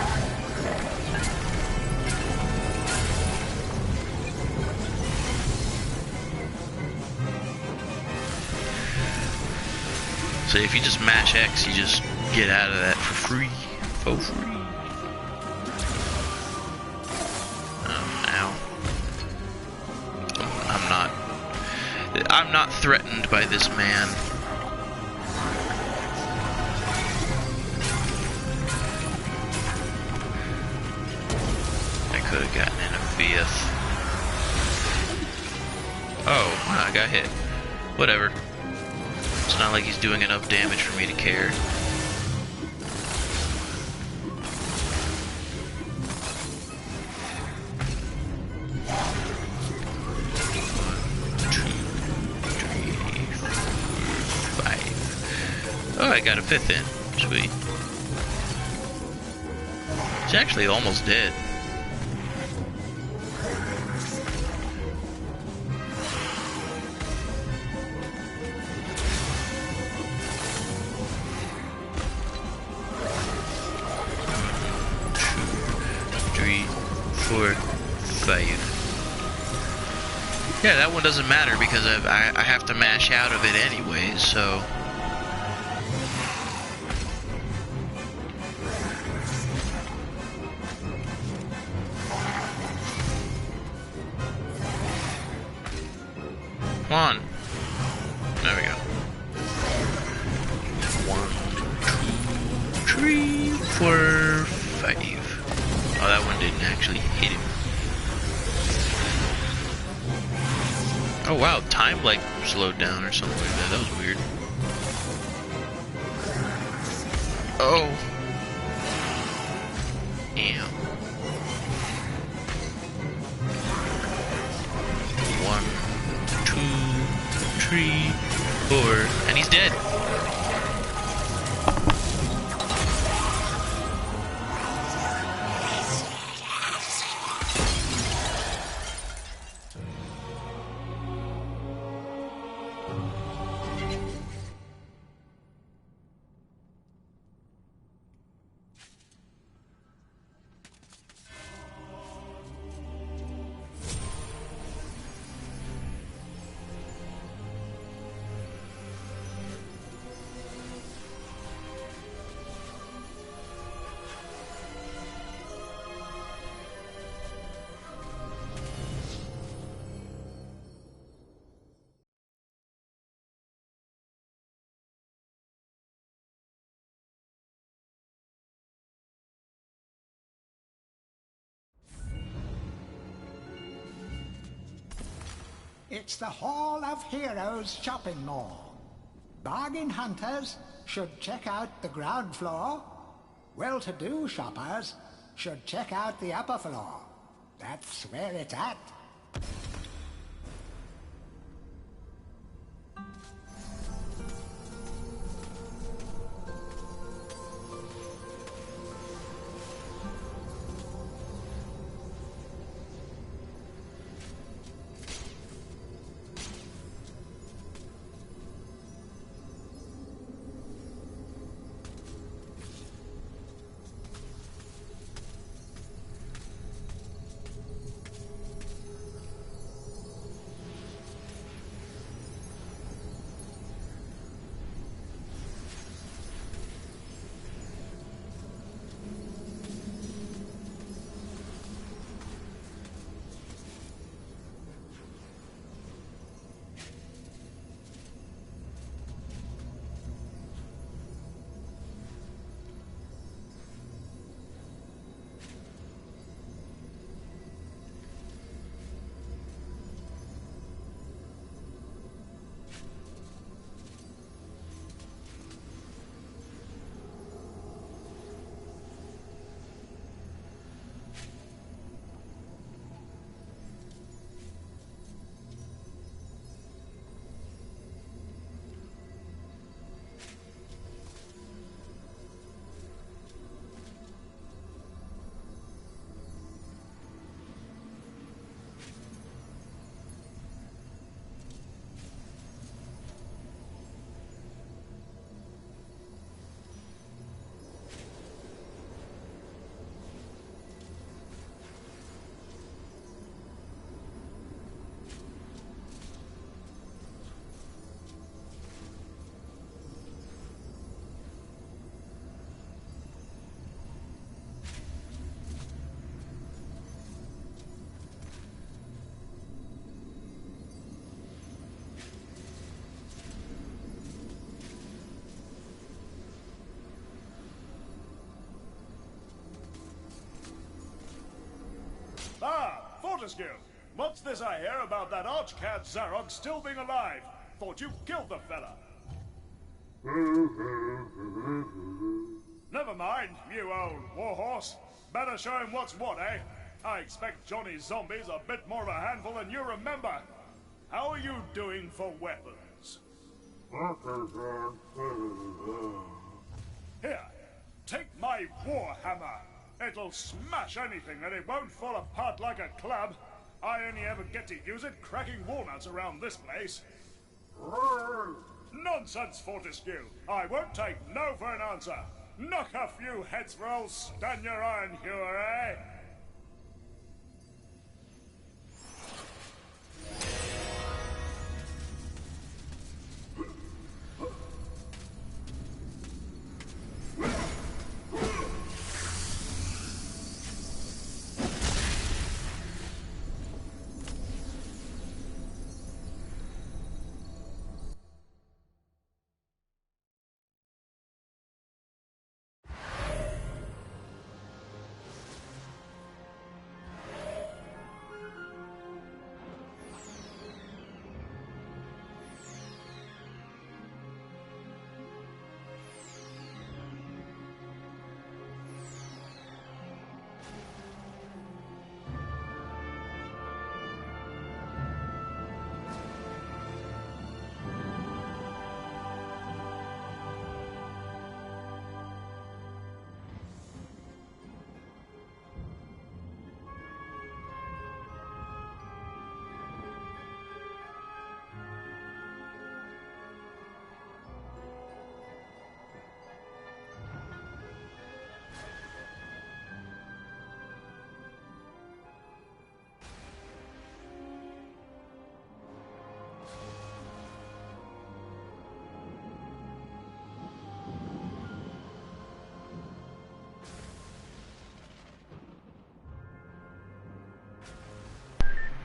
So if you just mash X, you just get out of that for free. For free. Ow. I'm not threatened by this man. I could have gotten in a fifth. Oh, wow, I got hit. Whatever. It's not like he's doing enough damage for me to care. Oh, I got a fifth in. Sweet. He's actually almost dead. Three, 4, 5. Yeah, that one doesn't matter because I have to mash out of it anyway, so... Come on. There we go. 1, 2, 3, 4, 5. Oh, that one didn't actually hit him. Oh wow, time like slowed down or something like that. That was weird. Oh. Damn. 1, 2, 3, 4, and he's dead. It's the Hall of Heroes shopping mall. Bargain hunters should check out the ground floor. Well-to-do shoppers should check out the upper floor. That's where it's at. Fortescue. What's this I hear about that archcad Zarok still being alive? Thought you killed the fella. Never mind, you old warhorse. Better show him what's what, eh? I expect Johnny's zombies a bit more of a handful than you remember. How are you doing for weapons? Here, take my war hammer. It'll smash anything and it won't fall apart like a club. I only ever get to use it cracking walnuts around this place. Nonsense, Fortescue. I won't take no for an answer. Knock a few heads for old Stan your iron hewer, eh?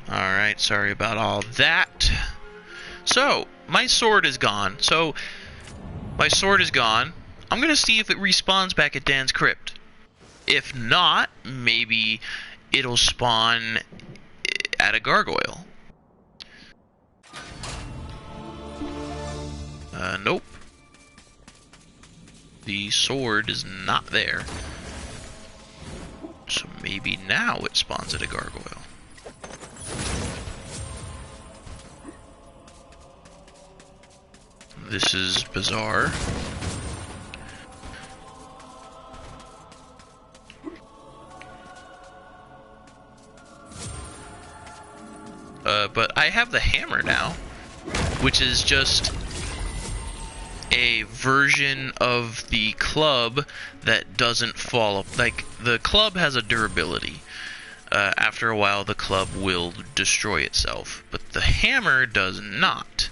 Alright, sorry about all that. So, my sword is gone. I'm gonna see if it respawns back at Dan's crypt. If not, maybe it'll spawn at a gargoyle. Nope. The sword is not there. So maybe now it spawns at a gargoyle. This is bizarre. But I have the hammer now, which is just a version of the club that doesn't fall up. Like, the club has a durability. After a while, the club will destroy itself, but the hammer does not.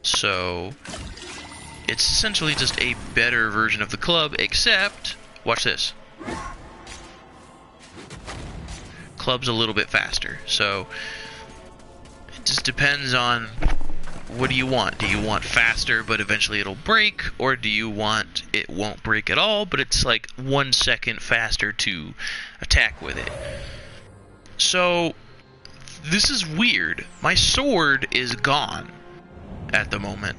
So, it's essentially just a better version of the club, except, watch this. Club's a little bit faster, so it just depends on what do you want. Do you want faster, but eventually it'll break, or do you want it won't break at all, but it's like 1 second faster to attack with it. So, this is weird. My sword is gone at the moment.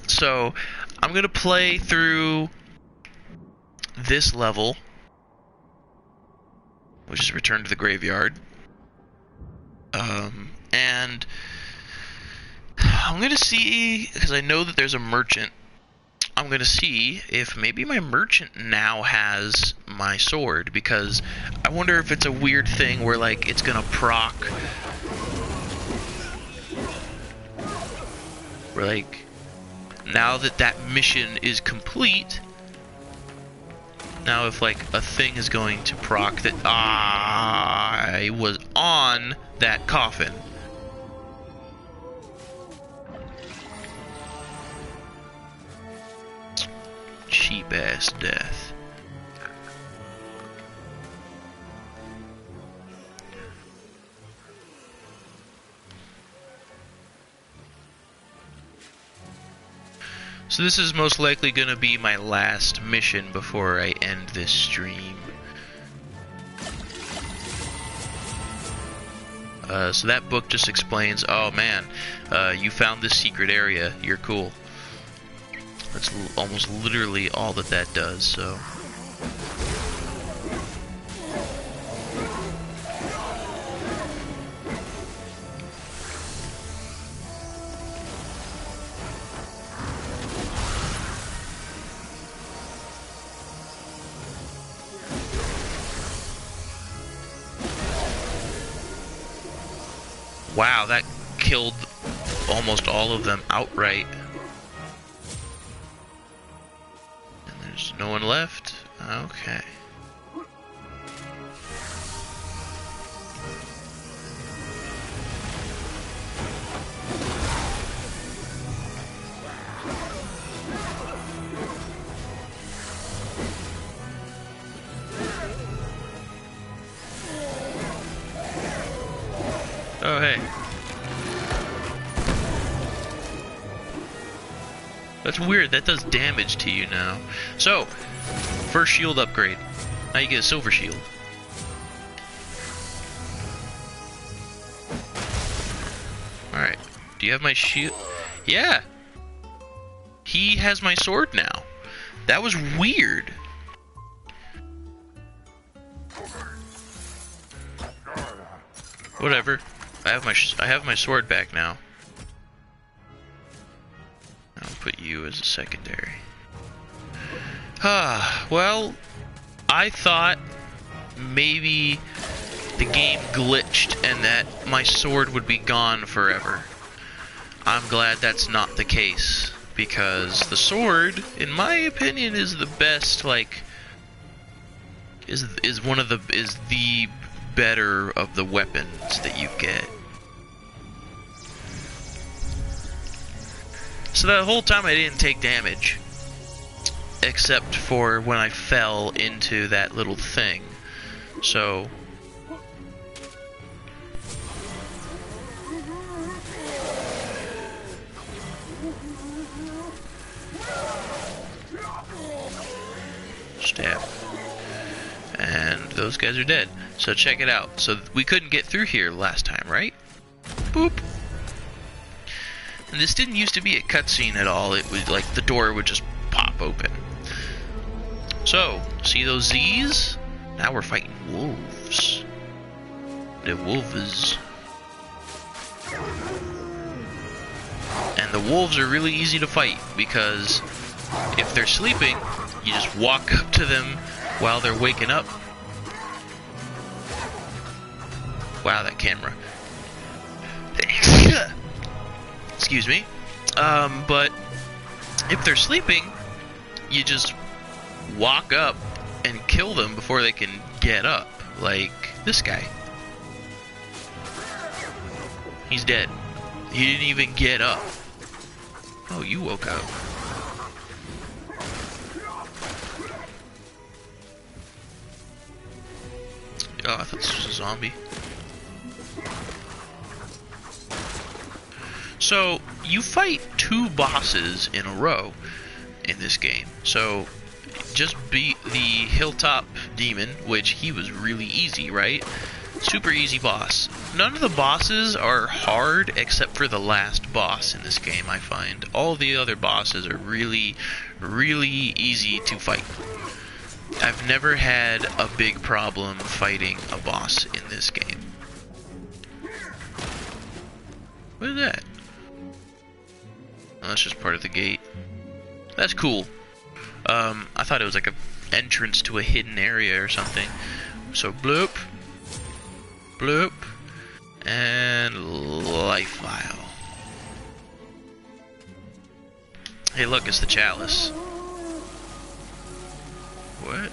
So I'm gonna play through this level, which is Return to the Graveyard, and I'm gonna see, because I know that there's a merchant, I'm gonna see if maybe my merchant now has my sword, because I wonder if it's a weird thing where like it's gonna proc, where like now that that mission is complete, now if like a thing is going to proc that I was on that coffin. Cheap ass death. So this is most likely going to be my last mission before I end this stream. So that book just explains, oh man, you found this secret area, you're cool. That's almost literally all that does, so... Wow, that killed almost all of them outright. And there's no one left? Okay. Oh, hey. That's weird. That does damage to you now. So, first shield upgrade. Now you get a silver shield. Alright. Do you have my shield? Yeah! He has my sword now. That was weird. Whatever. I have my sword back now. I'll put you as a secondary. Well, I thought maybe the game glitched and that my sword would be gone forever. I'm glad that's not the case, because the sword, in my opinion, is the best, like, is the better of the weapons that you get. So that whole time I didn't take damage, except for when I fell into that little thing. So stab. And those guys are dead. So check it out. So we couldn't get through here last time, right? Boop. And this didn't used to be a cutscene at all. It was like the door would just pop open. So, see those Z's? Now we're fighting wolves. The wolves. And the wolves are really easy to fight because if they're sleeping, you just walk up to them while they're waking up. Wow, that camera. Excuse me. But if they're sleeping, you just walk up and kill them before they can get up. Like this guy. He's dead. He didn't even get up. Oh, you woke up. Oh, I thought this was a zombie. So, you fight 2 bosses in a row in this game. So, just beat the Hilltop Demon, which he was really easy, right? Super easy boss. None of the bosses are hard except for the last boss in this game, I find. All the other bosses are really, really easy to fight. I've never had a big problem fighting a boss in this game. What is that? Oh, that's just part of the gate. That's cool. I thought it was like an entrance to a hidden area or something. So bloop, bloop, and life vial. Hey, look, it's the chalice. What?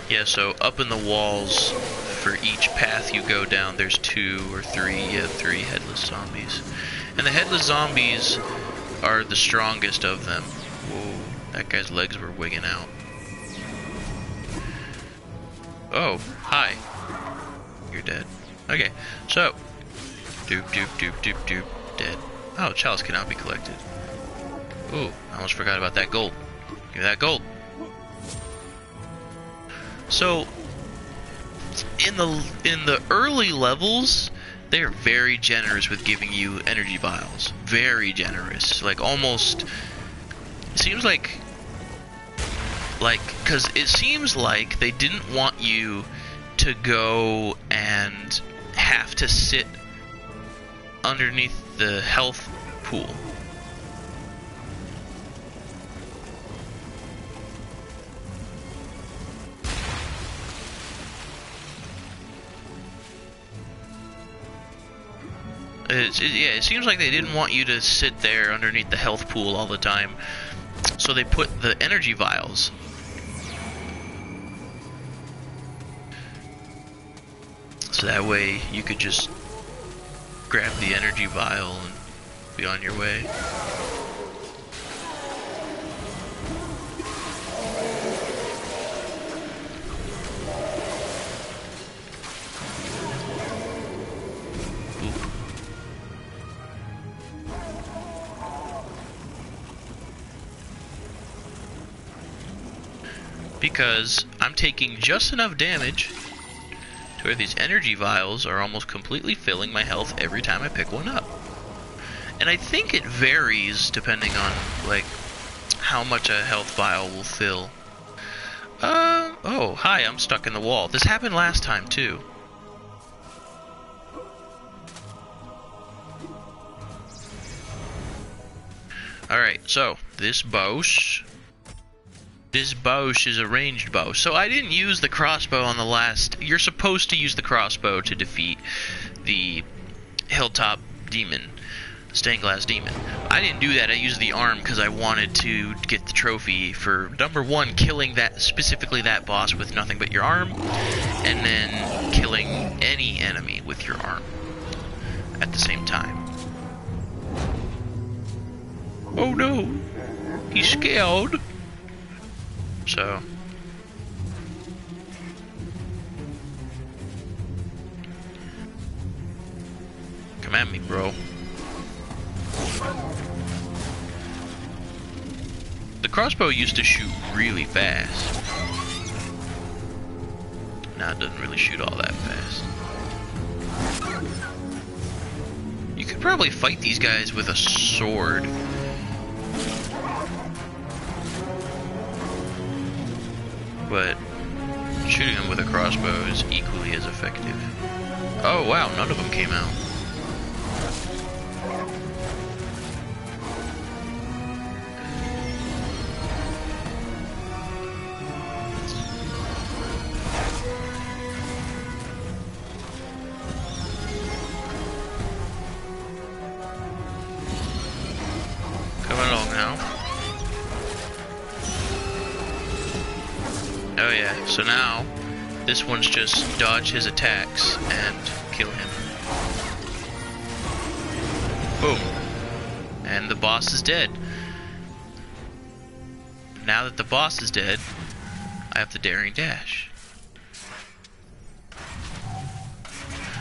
Yeah, so up in the walls, for each path you go down, there's 2 or 3, yeah, 3 headless zombies. And the headless zombies are the strongest of them. Whoa, that guy's legs were wigging out. Oh, hi. You're dead. Okay, so, doop, doop, doop, doop, doop, dead. Oh, chalice cannot be collected. Ooh, I almost forgot about that gold. Give me that gold. So in the early levels, they're very generous with giving you energy vials. Very generous. Like almost, it seems like because it seems like they didn't want you to go and have to sit underneath the health pool. Yeah, it seems like they didn't want you to sit there underneath the health pool all the time. So they put the energy vials. So that way you could just grab the energy vial and be on your way. Because I'm taking just enough damage to where these energy vials are almost completely filling my health every time I pick one up. And I think it varies depending on, like, how much a health vial will fill. Oh, hi, I'm stuck in the wall. This happened last time, too. Alright, so, this Bosch is a ranged bow. So I didn't use the crossbow on the last... You're supposed to use the crossbow to defeat the hilltop demon, stained glass demon. I didn't do that. I used the arm because I wanted to get the trophy for, number one, killing that, specifically that boss with nothing but your arm, and then killing any enemy with your arm at the same time. Oh no! He's scared! So, come at me, bro. The crossbow used to shoot really fast. Now it doesn't really shoot all that fast. You could probably fight these guys with a sword. But shooting them with a crossbow is equally as effective. Oh wow, none of them came out. Coming along now. Oh yeah, so now this one's just dodge his attacks and kill him. Boom. And the boss is dead. Now that the boss is dead, I have the daring dash.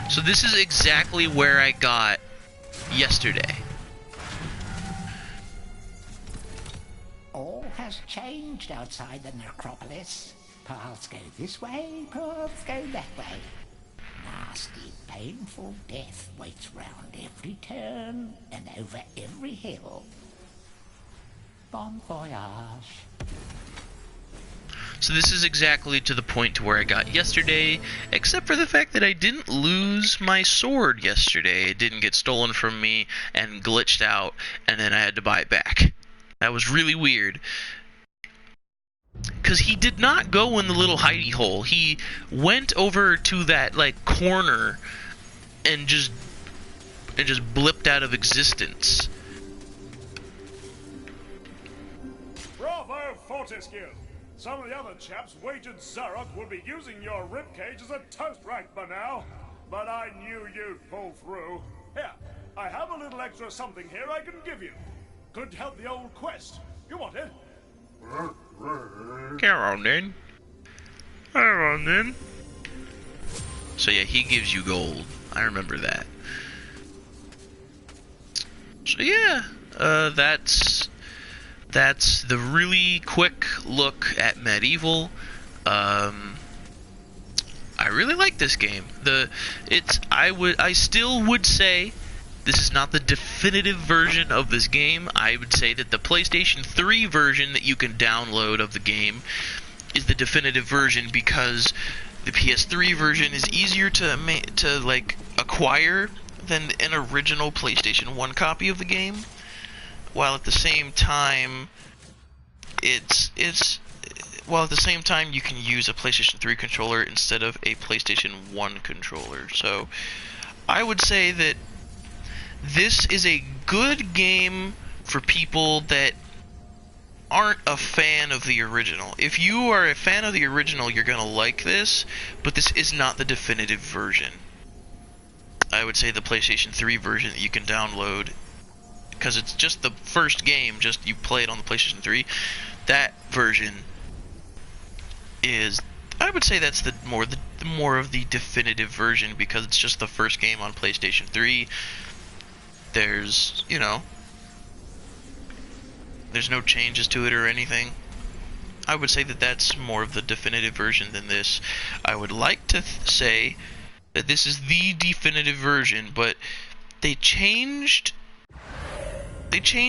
So this is exactly where I got yesterday. All has changed outside the necropolis. Paths go this way, paths go that way. Nasty, painful death waits round every turn and over every hill. Bon voyage. So this is exactly to the point to where I got yesterday, except for the fact that I didn't lose my sword yesterday. It didn't get stolen from me and glitched out, and then I had to buy it back. That was really weird. Because he did not go in the little hidey hole. He went over to that, like, corner and just blipped out of existence. Bravo, Fortescue! Some of the other chaps wagered Zarok would be using your ribcage as a toast rack by now. But I knew you'd pull through. Here, I have a little extra something here I can give you. Could help the old quest. You want it? Come on then. Come on then. So yeah, he gives you gold. I remember that. So yeah, that's the really quick look at MediEvil. I really like this game. I still would say this is not the definitive version of this game. I would say that the PlayStation 3 version that you can download of the game is the definitive version, because the PS3 version is easier to like acquire than an original PlayStation 1 copy of the game, while at the same time you can use a PlayStation 3 controller instead of a PlayStation 1 controller. So I would say that this is a good game for people that aren't a fan of the original. If you are a fan of the original, you're going to like this, but this is not the definitive version. I would say the PlayStation 3 version that you can download, because it's just the first game, just you play it on the PlayStation 3, that version is, I would say that's the more of the definitive version, because it's just the first game on PlayStation 3. There's, there's no changes to it or anything. I would say that that's more of the definitive version than this. I would like to say that this is the definitive version, but they changed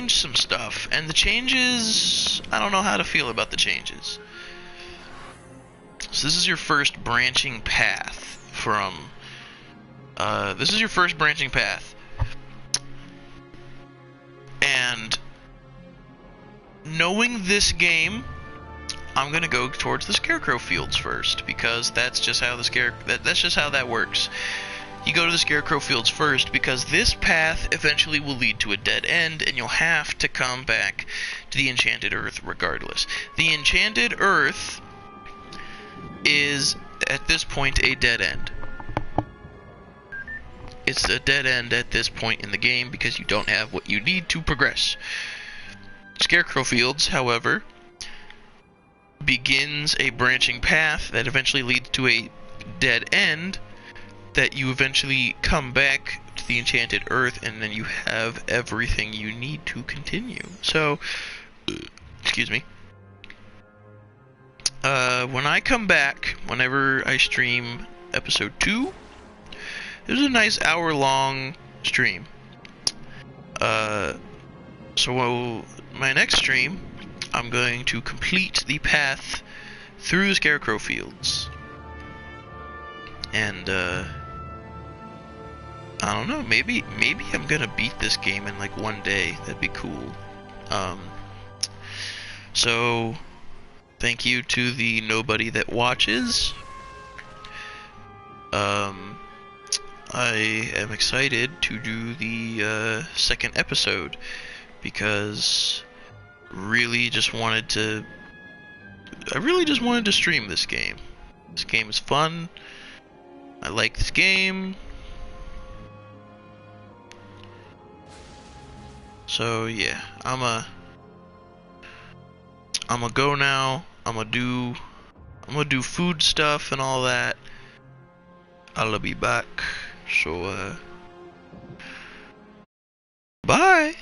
some stuff, and the changes, I don't know how to feel about the changes. So this is your first branching path from and knowing this game, I'm gonna go towards the Scarecrow Fields first, because that's just how that works. You go to the Scarecrow Fields first because this path eventually will lead to a dead end, and you'll have to come back to the Enchanted Earth regardless. The Enchanted Earth is, at this point, a dead end. It's a dead end at this point in the game because you don't have what you need to progress. Scarecrow Fields, however, begins a branching path that eventually leads to a dead end, that you eventually come back to the Enchanted Earth, and then you have everything you need to continue. So, excuse me. When I come back, whenever I stream episode 2, it was a nice hour-long stream. So my next stream, I'm going to complete the path through the Scarecrow Fields. And, I don't know, maybe I'm gonna beat this game in like one day. That'd be cool. So thank you to the nobody that watches. I am excited to do the second episode, because I really just wanted to stream this game. This game is fun. I like this game. So yeah, I'm a go now. I'm gonna do food stuff and all that. I'll be back. So bye.